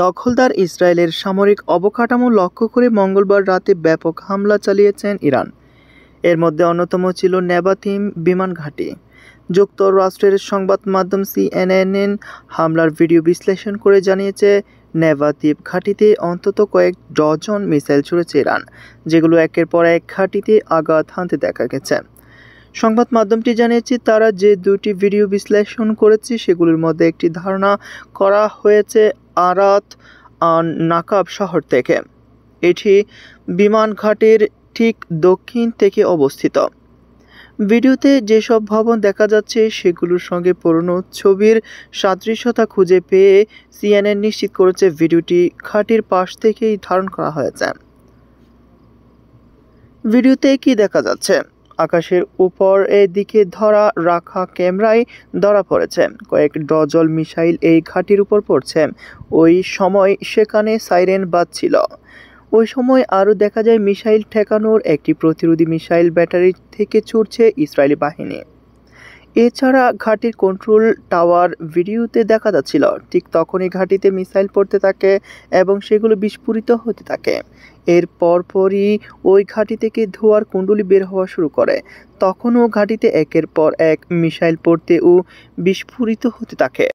দখলদার ইসরায়েলের সামরিক অবকাঠামো লক্ষ্য করে মঙ্গলবার রাতে ব্যাপক হামলা চালিয়েছেন ইরান। এর মধ্যে অন্যতম ছিল নেভাতিম বিমান ঘাঁটি। যুক্তরাষ্ট্রের সংবাদ মাধ্যম CNN হামলার ভিডিও বিশ্লেষণ করে জানিয়েছে, নেভাতিম ঘাঁটিতে অন্তত কয়েক ডজন মিসাইল ছুড়েছে ইরান, যেগুলো একের পর এক ঘাঁটিতে আঘাত হানতে দেখা গেছে। সংবাদ মাধ্যমটি জানিয়েছে, তারা যে দুটি ভিডিও বিশ্লেষণ করেছে সেগুলোর মধ্যে একটি ধারণা করা হয়েছে আরাত নাকাব শহর থেকে। এটি বিমান ঘাঁটির ঠিক দক্ষিণ থেকে অবস্থিত। ভিডিওতে যেসব ভবন দেখা যাচ্ছে সেগুলোর সঙ্গে পুরনো ছবির সাদৃশ্যতা খুঁজে পেয়ে CNN নিশ্চিত করেছে ভিডিওটি ঘাঁটির পাশ থেকেই ধারণ করা হয়েছে। ভিডিওতে কি দেখা যাচ্ছে? আকাশের উপর দিকে ধরা রাখা ক্যামেরায় ধরা পড়েছে কয়েক ডজন মিসাইল এই ঘাঁটির উপর পড়ছে। ওই সময় সেখানে সাইরেন বাজছিল। ওই সময় আরও দেখা যায় মিসাইল ঠেকানোর একটি প্রতিরোধী মিসাইল ব্যাটারি থেকে ছুটছে ইসরায়েলি বাহিনী। এছাড়া ঘাঁটির কন্ট্রোল টাওয়ার ভিডিওতে দেখা যাচ্ছিল ঠিক তখনই ঘাঁটিতে মিসাইল পড়তে থাকে এবং সেগুলো বিস্ফোরিত হতে থাকে। এর পরপরই ওই ঘাঁটি থেকে ধোঁয়ার কুণ্ডলী বের হওয়া শুরু করে। তখনও ঘাঁটিতে একের পর এক মিসাইল পড়তে ও বিস্ফোরিত হতে থাকে।